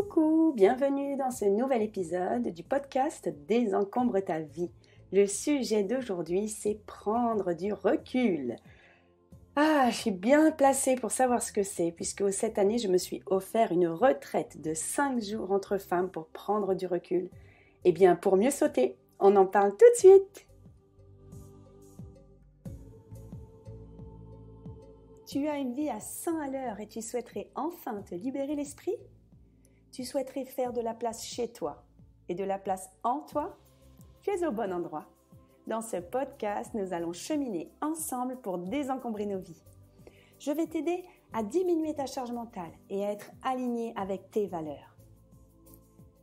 Coucou, bienvenue dans ce nouvel épisode du podcast Désencombre ta vie. Le sujet d'aujourd'hui, c'est prendre du recul. Je suis bien placée pour savoir ce que c'est, puisque cette année, je me suis offert une retraite de 5 jours entre femmes pour prendre du recul. Eh bien, pour mieux sauter, on en parle tout de suite. Tu as une vie à 100 à l'heure et tu souhaiterais enfin te libérer l'esprit ? Tu souhaiterais faire de la place chez toi et de la place en toi ? Tu es au bon endroit. Dans ce podcast, nous allons cheminer ensemble pour désencombrer nos vies. Je vais t'aider à diminuer ta charge mentale et à être aligné avec tes valeurs.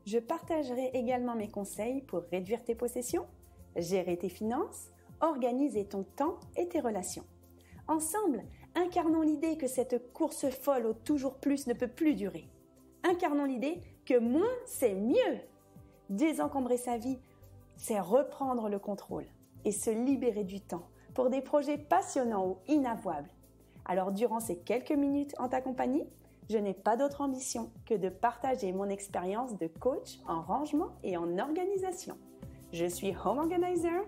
Je partagerai également mes conseils pour réduire tes possessions, gérer tes finances, organiser ton temps et tes relations. Ensemble, incarnons l'idée que cette course folle au toujours plus ne peut plus durer. Incarnons l'idée que moins, c'est mieux. Désencombrer sa vie, c'est reprendre le contrôle et se libérer du temps pour des projets passionnants ou inavouables. Alors, durant ces quelques minutes en ta compagnie, je n'ai pas d'autre ambition que de partager mon expérience de coach en rangement et en organisation. Je suis Home Organizer,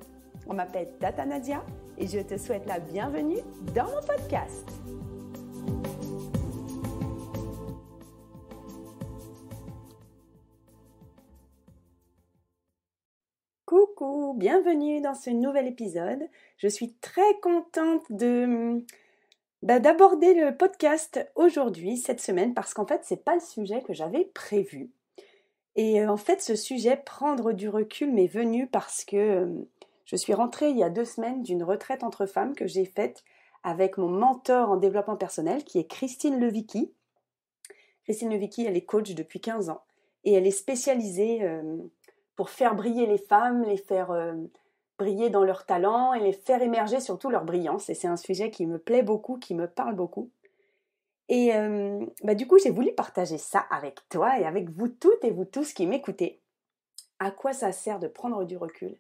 on m'appelle Tata Nadia et je te souhaite la bienvenue dans mon podcast. Coucou, bienvenue dans ce nouvel épisode. Je suis très contente d'aborder le podcast aujourd'hui, cette semaine, parce qu'en fait, c'est pas le sujet que j'avais prévu. Et en fait, ce sujet, prendre du recul, m'est venu parce que je suis rentrée il y a 2 semaines d'une retraite entre femmes que j'ai faite avec mon mentor en développement personnel, qui est Christine Levicki. Christine Levicki, elle est coach depuis 15 ans et elle est spécialisée pour faire briller les femmes, les faire briller dans leur talent et les faire émerger surtout leur brillance. Et c'est un sujet qui me plaît beaucoup, qui me parle beaucoup. Et du coup, j'ai voulu partager ça avec toi et avec vous toutes et vous tous qui m'écoutez. À quoi ça sert de prendre du recul ?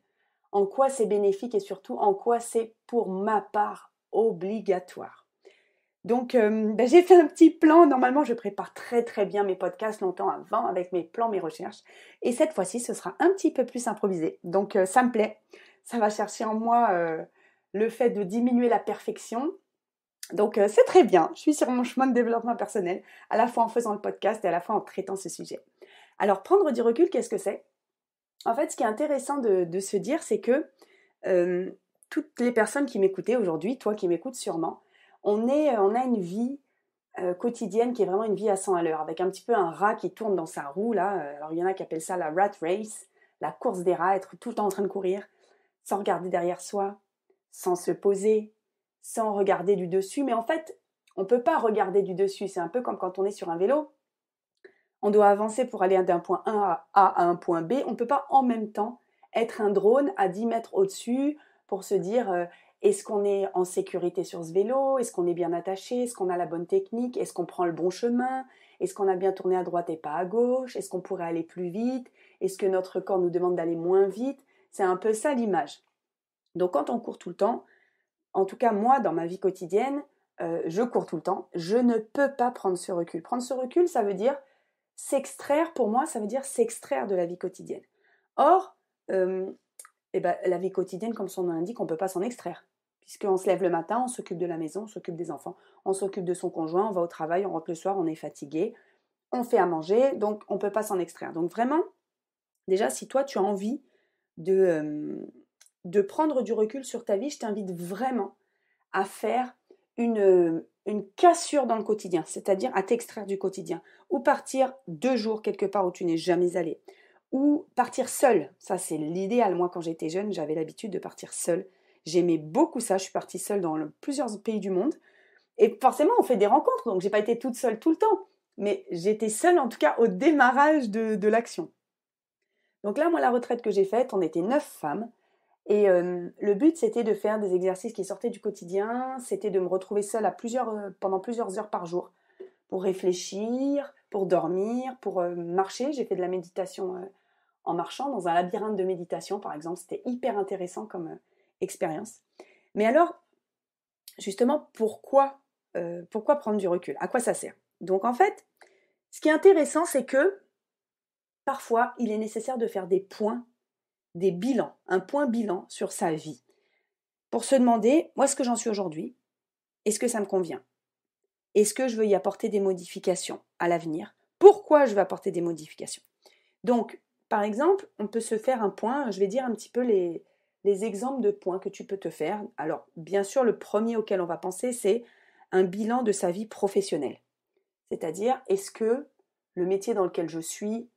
En quoi c'est bénéfique et surtout en quoi c'est, pour ma part, obligatoire ? Donc, j'ai fait un petit plan. Normalement, je prépare très très bien mes podcasts longtemps avant avec mes plans, mes recherches. Et cette fois-ci, ce sera un petit peu plus improvisé. Donc, ça me plaît. Ça va chercher en moi le fait de diminuer la perfection. Donc, c'est très bien. Je suis sur mon chemin de développement personnel, à la fois en faisant le podcast et à la fois en traitant ce sujet. Alors, prendre du recul, qu'est-ce que c'est ? En fait, ce qui est intéressant de se dire, c'est que toutes les personnes qui m'écoutaient aujourd'hui, toi qui m'écoutes sûrement, on a une vie quotidienne qui est vraiment une vie à 100 à l'heure, avec un petit peu un rat qui tourne dans sa roue, là. Alors, il y en a qui appellent ça la rat race, la course des rats, être tout le temps en train de courir, sans regarder derrière soi, sans se poser, sans regarder du dessus. Mais en fait, on ne peut pas regarder du dessus. C'est un peu comme quand on est sur un vélo. On doit avancer pour aller d'un point A à un point B. On ne peut pas en même temps être un drone à 10 mètres au-dessus pour se dire est-ce qu'on est en sécurité sur ce vélo ? Est-ce qu'on est bien attaché ? Est-ce qu'on a la bonne technique ? Est-ce qu'on prend le bon chemin ? Est-ce qu'on a bien tourné à droite et pas à gauche ? Est-ce qu'on pourrait aller plus vite ? Est-ce que notre corps nous demande d'aller moins vite ? C'est un peu ça l'image. Donc quand on court tout le temps, en tout cas moi dans ma vie quotidienne, je cours tout le temps, je ne peux pas prendre ce recul. Prendre ce recul, ça veut dire s'extraire, pour moi, ça veut dire s'extraire de la vie quotidienne. Or, la vie quotidienne, comme son nom l'indique, on ne peut pas s'en extraire. Puisqu'on se lève le matin, on s'occupe de la maison, on s'occupe des enfants, on s'occupe de son conjoint, on va au travail, on rentre le soir, on est fatigué, on fait à manger, donc on ne peut pas s'en extraire. Donc vraiment, déjà, si toi, tu as envie de prendre du recul sur ta vie, je t'invite vraiment à faire une cassure dans le quotidien, c'est-à-dire à t'extraire du quotidien, ou partir 2 jours quelque part où tu n'es jamais allé, ou partir seule. Ça, c'est l'idéal. Moi, quand j'étais jeune, j'avais l'habitude de partir seule. J'aimais beaucoup ça. Je suis partie seule dans plusieurs pays du monde. Et forcément, on fait des rencontres, donc j'ai pas été toute seule tout le temps. Mais j'étais seule, en tout cas, au démarrage de l'action. Donc là, moi, la retraite que j'ai faite, on était 9 femmes. Et le but, c'était de faire des exercices qui sortaient du quotidien, c'était de me retrouver seule pendant plusieurs heures par jour pour réfléchir, pour dormir, pour marcher. J'ai fait de la méditation en marchant, dans un labyrinthe de méditation par exemple. C'était hyper intéressant comme expérience. Mais alors, justement, pourquoi prendre du recul ? À quoi ça sert ? Donc en fait, ce qui est intéressant, c'est que parfois, il est nécessaire de faire des points, des bilans, un point bilan sur sa vie, pour se demander, où est-ce que j'en suis aujourd'hui? Est-ce que ça me convient? Est-ce que je veux y apporter des modifications à l'avenir? Pourquoi je veux apporter des modifications? Donc, par exemple, on peut se faire un point, je vais dire un petit peu les exemples de points que tu peux te faire. Alors, bien sûr, le premier auquel on va penser, c'est un bilan de sa vie professionnelle. C'est-à-dire, est-ce que le métier dans lequel je suis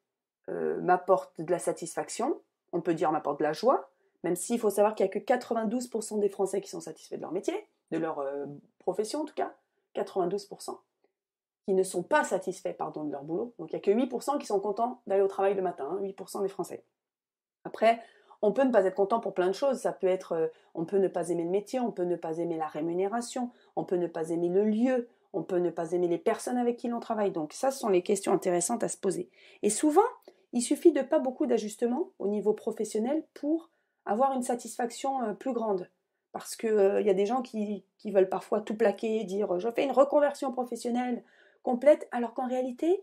m'apporte de la satisfaction? On peut dire m'apporte de la joie, même s'il faut savoir qu'il n'y a que 92% des Français qui sont satisfaits de leur métier, de leur profession en tout cas, 92%, qui ne sont pas satisfaits pardon, de leur boulot. Donc il n'y a que 8% qui sont contents d'aller au travail le matin, 8% des Français. Après, on peut ne pas être content pour plein de choses. Ça peut être, on peut ne pas aimer le métier, on peut ne pas aimer la rémunération, on peut ne pas aimer le lieu, on peut ne pas aimer les personnes avec qui l'on travaille. Donc ça, ce sont les questions intéressantes à se poser. Et souvent, il suffit de pas beaucoup d'ajustements au niveau professionnel pour avoir une satisfaction plus grande. Parce qu'il y a des gens qui veulent parfois tout plaquer, dire je fais une reconversion professionnelle complète, alors qu'en réalité,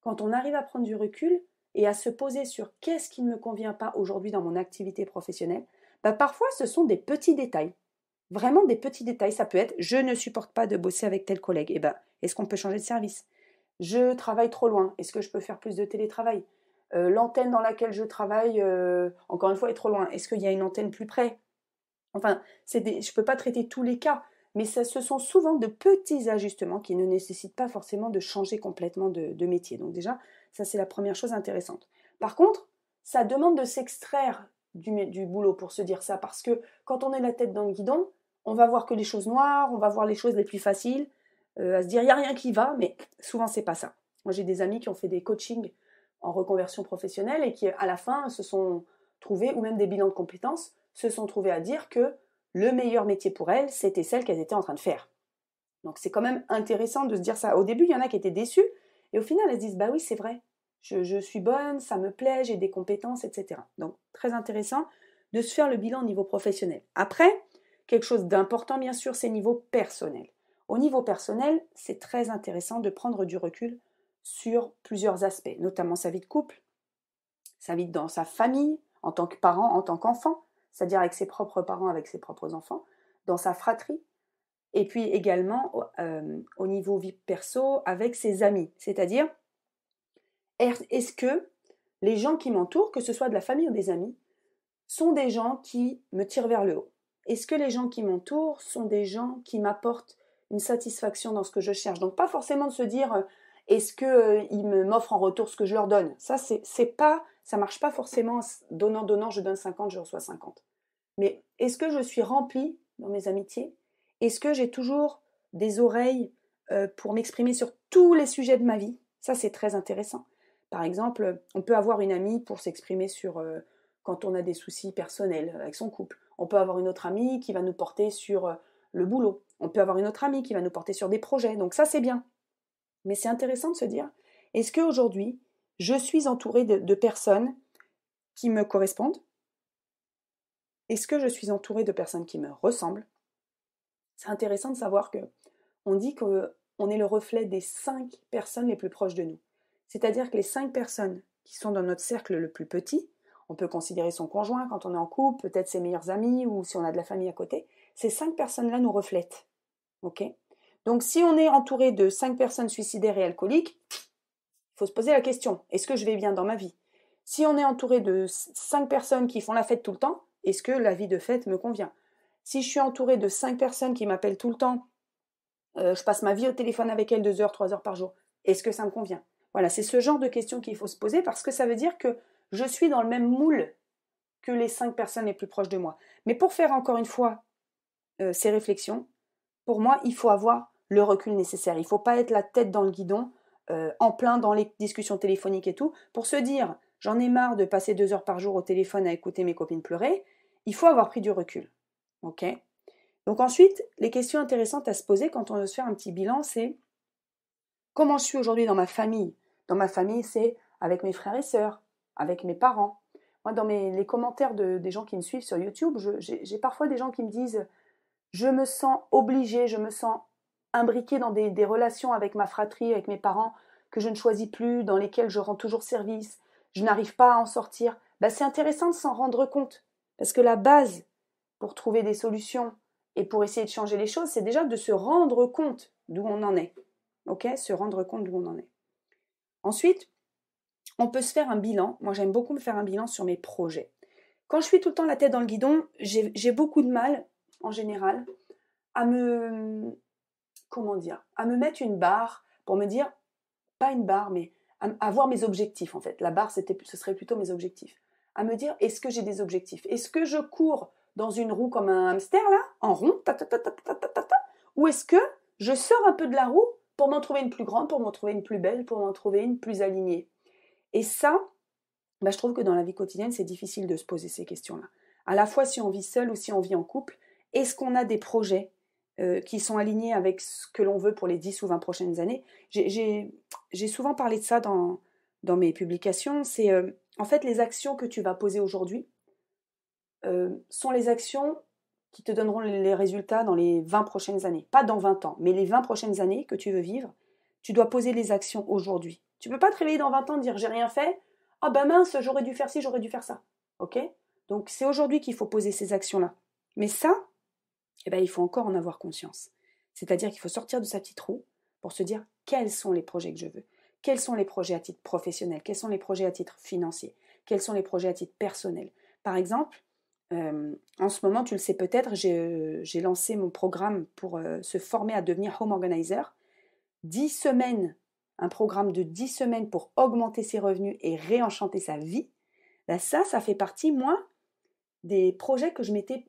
quand on arrive à prendre du recul et à se poser sur qu'est-ce qui ne me convient pas aujourd'hui dans mon activité professionnelle, bah parfois ce sont des petits détails. Vraiment des petits détails. Ça peut être je ne supporte pas de bosser avec tel collègue. Eh ben, est-ce qu'on peut changer de service? Je travaille trop loin. Est-ce que je peux faire plus de télétravail? L'antenne dans laquelle je travaille, encore une fois, est trop loin. Est-ce qu'il y a une antenne plus près? Enfin, je ne peux pas traiter tous les cas, mais ce sont souvent de petits ajustements qui ne nécessitent pas forcément de changer complètement de métier. Donc déjà, ça c'est la première chose intéressante. Par contre, ça demande de s'extraire du boulot pour se dire ça, parce que quand on est la tête dans le guidon, on va voir que les choses noires, on va voir les choses les plus faciles, à se dire il n'y a rien qui va, mais souvent c'est pas ça. Moi j'ai des amis qui ont fait des coachings en reconversion professionnelle et qui à la fin se sont trouvés, ou même des bilans de compétences, se sont trouvés à dire que le meilleur métier pour elles, c'était celle qu'elles étaient en train de faire. Donc c'est quand même intéressant de se dire ça. Au début, il y en a qui étaient déçus, et au final, elles se disent, bah oui, c'est vrai, je suis bonne, ça me plaît, j'ai des compétences, etc. Donc très intéressant de se faire le bilan au niveau professionnel. Après, quelque chose d'important, bien sûr, c'est niveau personnel. Au niveau personnel, c'est très intéressant de prendre du recul sur plusieurs aspects, notamment sa vie de couple, sa vie dans sa famille, en tant que parent, en tant qu'enfant, c'est-à-dire avec ses propres parents, avec ses propres enfants, dans sa fratrie, et puis également au niveau vie perso, avec ses amis. C'est-à-dire, est-ce que les gens qui m'entourent, que ce soit de la famille ou des amis, sont des gens qui me tirent vers le haut? Est-ce que les gens qui m'entourent sont des gens qui m'apportent une satisfaction dans ce que je cherche? Donc pas forcément de se dire est-ce qu'ils m'offrent en retour ce que je leur donne? Ça, ça marche pas forcément donnant, je donne 50, je reçois 50. Mais est-ce que je suis remplie dans mes amitiés? Est-ce que j'ai toujours des oreilles pour m'exprimer sur tous les sujets de ma vie? Ça, c'est très intéressant. Par exemple, on peut avoir une amie pour s'exprimer sur quand on a des soucis personnels avec son couple. On peut avoir une autre amie qui va nous porter sur le boulot. On peut avoir une autre amie qui va nous porter sur des projets. Donc ça, c'est bien. Mais c'est intéressant de se dire, est-ce qu'aujourd'hui, je suis entourée de personnes qui me correspondent? Est-ce que je suis entourée de personnes qui me ressemblent? C'est intéressant de savoir que on dit qu'on est le reflet des 5 personnes les plus proches de nous. C'est-à-dire que les 5 personnes qui sont dans notre cercle le plus petit, on peut considérer son conjoint quand on est en couple, peut-être ses meilleurs amis ou si on a de la famille à côté, ces 5 personnes-là nous reflètent. Ok? Donc si on est entouré de 5 personnes suicidaires et alcooliques, il faut se poser la question, est-ce que je vais bien dans ma vie? Si on est entouré de 5 personnes qui font la fête tout le temps, est-ce que la vie de fête me convient? Si je suis entourée de 5 personnes qui m'appellent tout le temps, je passe ma vie au téléphone avec elles 2 heures, 3 heures par jour, est-ce que ça me convient? Voilà, c'est ce genre de questions qu'il faut se poser parce que ça veut dire que je suis dans le même moule que les 5 personnes les plus proches de moi. Mais pour faire encore une fois ces réflexions, pour moi, il faut avoir le recul nécessaire. Il ne faut pas être la tête dans le guidon, en plein dans les discussions téléphoniques et tout, pour se dire j'en ai marre de passer 2 heures par jour au téléphone à écouter mes copines pleurer. Il faut avoir pris du recul. Ok? Donc ensuite, les questions intéressantes à se poser quand on veut se faire un petit bilan, c'est comment je suis aujourd'hui dans ma famille? Dans ma famille, c'est avec mes frères et sœurs, avec mes parents. Moi, dans les commentaires des gens qui me suivent sur YouTube, j'ai parfois des gens qui me disent je me sens obligée, je me sens imbriquée dans des relations avec ma fratrie, avec mes parents, que je ne choisis plus, dans lesquelles je rends toujours service. je n'arrive pas à en sortir. C'est intéressant de s'en rendre compte. Parce que la base pour trouver des solutions et pour essayer de changer les choses, c'est déjà de se rendre compte d'où on en est. Ok ? Se rendre compte d'où on en est. Ensuite, on peut se faire un bilan. Moi, j'aime beaucoup me faire un bilan sur mes projets. Quand je suis tout le temps la tête dans le guidon, j'ai beaucoup de mal, en général, à me mettre une barre pour me dire, pas une barre, mais à voir mes objectifs, en fait. La barre, ce serait plutôt mes objectifs. À me dire, est-ce que j'ai des objectifs? Est-ce que je cours dans une roue comme un hamster, là, en rond, ou est-ce que je sors un peu de la roue pour m'en trouver une plus grande, pour m'en trouver une plus belle, pour m'en trouver une plus alignée? Et ça, je trouve que dans la vie quotidienne, c'est difficile de se poser ces questions-là. À la fois si on vit seul ou si on vit en couple, est-ce qu'on a des projets qui sont alignés avec ce que l'on veut pour les 10 ou 20 prochaines années? J'ai souvent parlé de ça dans mes publications. C'est en fait les actions que tu vas poser aujourd'hui sont les actions qui te donneront les résultats dans les 20 prochaines années. Pas dans 20 ans, mais les 20 prochaines années que tu veux vivre, tu dois poser les actions aujourd'hui. Tu ne peux pas te réveiller dans 20 ans et dire j'ai rien fait. Ah mince, j'aurais dû faire ci, j'aurais dû faire ça. Ok ? Donc c'est aujourd'hui qu'il faut poser ces actions-là. Mais ça, il faut encore en avoir conscience. C'est-à-dire qu'il faut sortir de sa petite roue pour se dire quels sont les projets que je veux. Quels sont les projets à titre professionnel? Quels sont les projets à titre financier? Quels sont les projets à titre personnel? Par exemple, en ce moment, tu le sais peut-être, j'ai lancé mon programme pour se former à devenir home organizer. 10 semaines, un programme de 10 semaines pour augmenter ses revenus et réenchanter sa vie. Ça fait partie, moi, des projets que je m'étais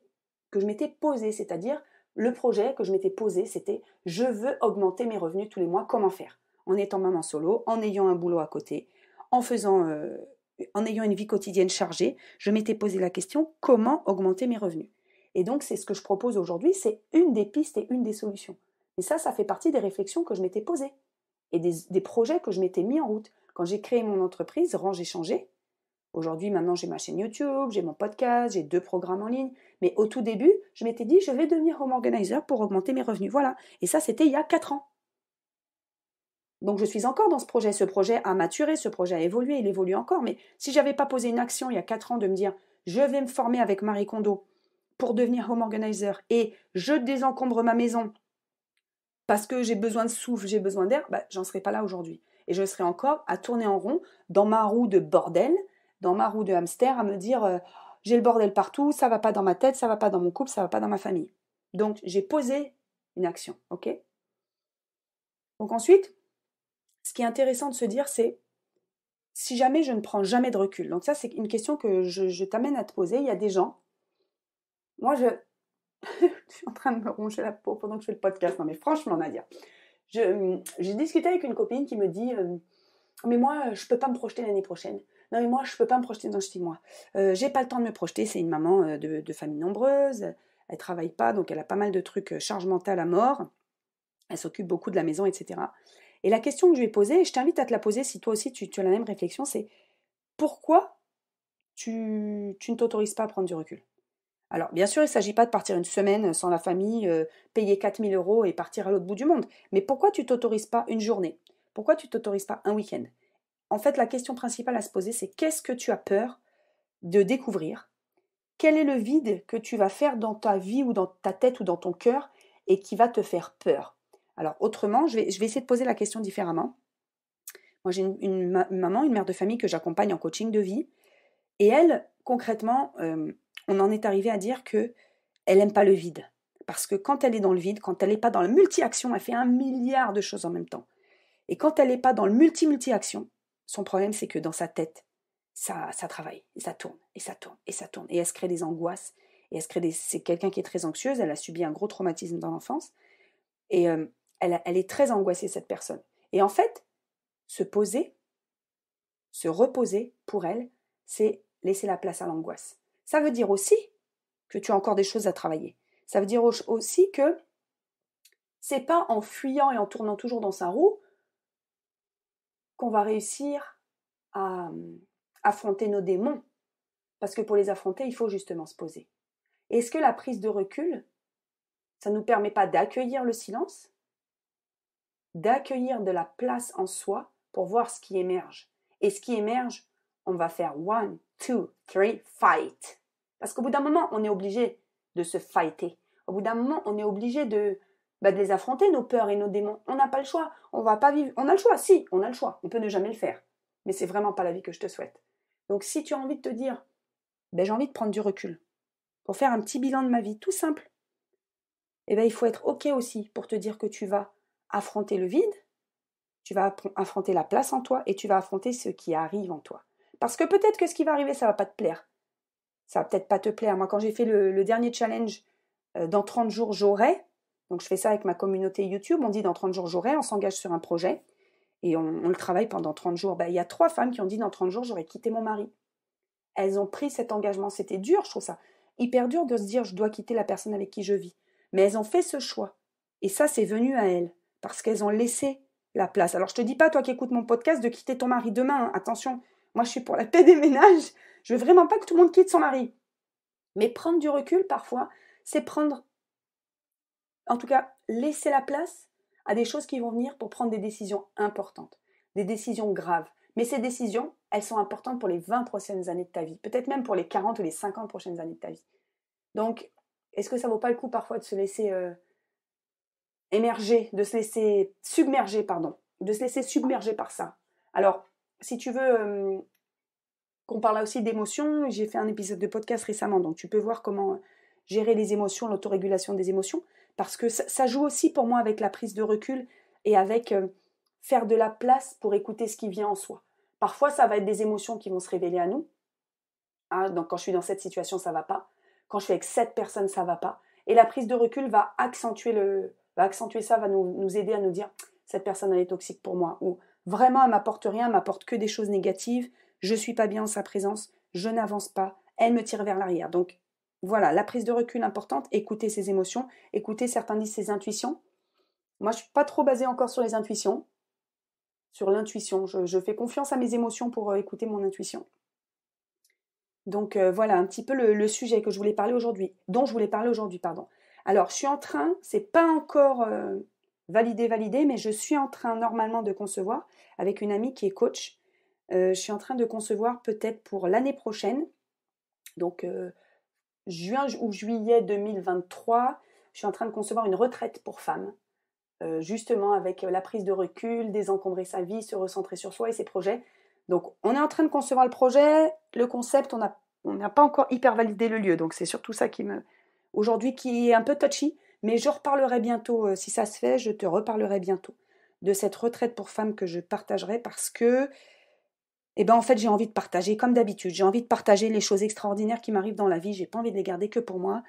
posé. C'est-à-dire, le projet que je m'étais posé, c'était je veux augmenter mes revenus tous les mois. Comment faire? En étant maman solo, en ayant un boulot à côté, en ayant une vie quotidienne chargée, je m'étais posé la question comment augmenter mes revenus. Et donc, c'est ce que je propose aujourd'hui, c'est une des pistes et une des solutions. Et ça fait partie des réflexions que je m'étais posées et des projets que je m'étais mis en route. Quand j'ai créé mon entreprise, Range et Changer, aujourd'hui, maintenant, j'ai ma chaîne YouTube, j'ai mon podcast, j'ai 2 programmes en ligne. Mais au tout début, je m'étais dit, je vais devenir home organizer pour augmenter mes revenus. Voilà. Et ça, c'était il y a 4 ans. Donc, je suis encore dans ce projet. Ce projet a maturé, ce projet a évolué, il évolue encore. Mais si je n'avais pas posé une action il y a 4 ans de me dire, je vais me former avec Marie Kondo pour devenir home organizer et je désencombre ma maison parce que j'ai besoin de souffle, j'ai besoin d'air, j'en serais pas là aujourd'hui. Et je serais encore à tourner en rond dans ma roue de bordel, dans ma roue de hamster, à me dire j'ai le bordel partout, ça va pas dans ma tête, ça va pas dans mon couple, ça va pas dans ma famille. Donc j'ai posé une action, ok? Donc ensuite, ce qui est intéressant de se dire, c'est si jamais je ne prends jamais de recul. Donc ça, c'est une question que je t'amène à te poser. Il y a des gens, moi je suis en train de me ronger la peau pendant que je fais le podcast. Non mais franchement, Nadia, j'ai discuté avec une copine qui me dit mais moi, je peux pas me projeter l'année prochaine. Non, mais moi, je peux pas me projeter dans 6 mois. J'ai pas le temps de me projeter. C'est une maman de famille nombreuse. Elle travaille pas, donc elle a pas mal de trucs, charge mentale à mort. Elle s'occupe beaucoup de la maison, etc. Et la question que je lui ai posée, et je t'invite à te la poser si toi aussi tu as la même réflexion, c'est pourquoi tu ne t'autorises pas à prendre du recul? Alors, bien sûr, il ne s'agit pas de partir une semaine sans la famille, payer 4 000 € et partir à l'autre bout du monde. Mais pourquoi tu ne t'autorises pas une journée? Pourquoi tu ne t'autorises pas un week-end? En fait, la question principale à se poser, c'est qu'est-ce que tu as peur de découvrir? Quel est le vide que tu vas faire dans ta vie ou dans ta tête ou dans ton cœur et qui va te faire peur? Alors, autrement, je vais essayer de poser la question différemment. Moi, j'ai une maman, une mère de famille que j'accompagne en coaching de vie. Et elle, concrètement, on en est arrivé à dire que elle n'aime pas le vide. Parce que quand elle est dans le vide, quand elle n'est pas dans la multi-action, elle fait 1 milliard de choses en même temps. Et quand elle n'est pas dans le multi-action, son problème, c'est que dans sa tête, ça travaille, et ça tourne, et ça tourne, et ça tourne. Et elle se crée des angoisses, et c'est quelqu'un qui est très anxieuse, elle a subi un gros traumatisme dans l'enfance, et elle est très angoissée, cette personne. Et en fait, se poser, se reposer, pour elle, c'est laisser la place à l'angoisse. Ça veut dire aussi que tu as encore des choses à travailler. Ça veut dire aussi que c'est pas en fuyant et en tournant toujours dans sa roue qu'on va réussir à affronter nos démons. Parce que pour les affronter, il faut justement se poser. Est-ce que la prise de recul, ça ne nous permet pas d'accueillir le silence, d'accueillir de la place en soi pour voir ce qui émerge? Et ce qui émerge, on va faire 1, 2, 3, fight. Parce qu'au bout d'un moment, on est obligé de se fighter. Au bout d'un moment, on est obligé de les affronter, nos peurs et nos démons. On n'a pas le choix. On va pas vivre. On a le choix, si, on a le choix. On peut ne jamais le faire. Mais c'est vraiment pas la vie que je te souhaite. Donc si tu as envie de te dire, j'ai envie de prendre du recul pour faire un petit bilan de ma vie, tout simple, il faut être OK aussi pour te dire que tu vas affronter le vide, tu vas affronter la place en toi et tu vas affronter ce qui arrive en toi. Parce que peut-être que ce qui va arriver, ça va pas te plaire. Ça va peut-être pas te plaire. Moi, quand j'ai fait le dernier challenge, dans 30 jours, j'aurai, donc je fais ça avec ma communauté YouTube, on dit dans 30 jours, j'aurai, on s'engage sur un projet et on le travaille pendant 30 jours. Il y a 3 femmes qui ont dit dans 30 jours, j'aurais quitté mon mari. Elles ont pris cet engagement. C'était dur, je trouve ça hyper dur de se dire, je dois quitter la personne avec qui je vis. Mais elles ont fait ce choix. Et ça, c'est venu à elles, parce qu'elles ont laissé la place. Alors, je te dis pas, toi qui écoutes mon podcast, de quitter ton mari demain. Hein. Attention, moi, je suis pour la paix des ménages. Je veux vraiment pas que tout le monde quitte son mari. Mais prendre du recul, parfois, c'est prendre, en tout cas, laisser la place à des choses qui vont venir pour prendre des décisions importantes, des décisions graves. Mais ces décisions, elles sont importantes pour les 20 prochaines années de ta vie, peut-être même pour les 40 ou les 50 prochaines années de ta vie. Donc, est-ce que ça vaut pas le coup parfois de se laisser émerger, de se laisser submerger, de se laisser submerger par ça? Alors, si tu veux qu'on parle aussi d'émotions, j'ai fait un épisode de podcast récemment, donc tu peux voir comment gérer les émotions, l'autorégulation des émotions, parce que ça joue aussi pour moi avec la prise de recul et avec faire de la place pour écouter ce qui vient en soi. Parfois, ça va être des émotions qui vont se révéler à nous. Hein, donc, quand je suis dans cette situation, ça ne va pas. Quand je suis avec cette personne, ça ne va pas. Et la prise de recul va accentuer ça, va nous aider à nous dire « cette personne, elle est toxique pour moi » ou « vraiment, elle ne m'apporte rien, elle ne m'apporte que des choses négatives, je ne suis pas bien en sa présence, je n'avance pas, elle me tire vers l'arrière. » Donc, voilà, la prise de recul importante, écouter ses émotions, écouter, certains disent, ses intuitions. Moi, je ne suis pas trop basée encore sur les intuitions, sur l'intuition. Je fais confiance à mes émotions pour écouter mon intuition. Donc voilà un petit peu le sujet dont je voulais parler aujourd'hui, Alors, je suis en train, c'est pas encore validé, mais je suis en train normalement de concevoir, avec une amie qui est coach, je suis en train de concevoir peut-être pour l'année prochaine, donc juin ou juillet 2023, je suis en train de concevoir une retraite pour femmes, justement avec la prise de recul, désencombrer sa vie, se recentrer sur soi et ses projets. Donc, on est en train de concevoir le projet, le concept, on n'a pas encore hyper validé le lieu. Donc, c'est surtout ça aujourd'hui, qui est un peu touchy. Mais je reparlerai bientôt, si ça se fait, je te reparlerai bientôt de cette retraite pour femmes que je partagerai parce que, en fait, j'ai envie de partager, comme d'habitude. J'ai envie de partager les choses extraordinaires qui m'arrivent dans la vie. J'ai pas envie de les garder que pour moi.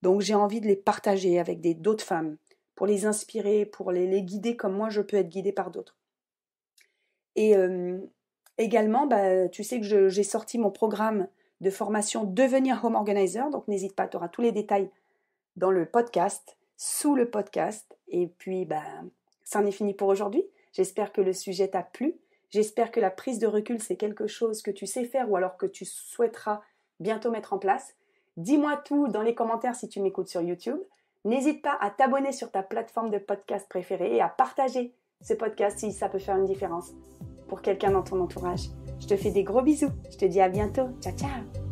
Donc, j'ai envie de les partager avec d'autres femmes pour les inspirer, pour les guider comme moi, je peux être guidée par d'autres. Et également, tu sais que j'ai sorti mon programme de formation Devenir Home Organizer, donc n'hésite pas, tu auras tous les détails dans le podcast, sous le podcast. Et puis, ça en est fini pour aujourd'hui. J'espère que le sujet t'a plu. J'espère que la prise de recul, c'est quelque chose que tu sais faire ou alors que tu souhaiteras bientôt mettre en place. Dis-moi tout dans les commentaires si tu m'écoutes sur YouTube. N'hésite pas à t'abonner sur ta plateforme de podcast préférée et à partager ce podcast si ça peut faire une différence pour quelqu'un dans ton entourage. Je te fais des gros bisous. Je te dis à bientôt. Ciao, ciao.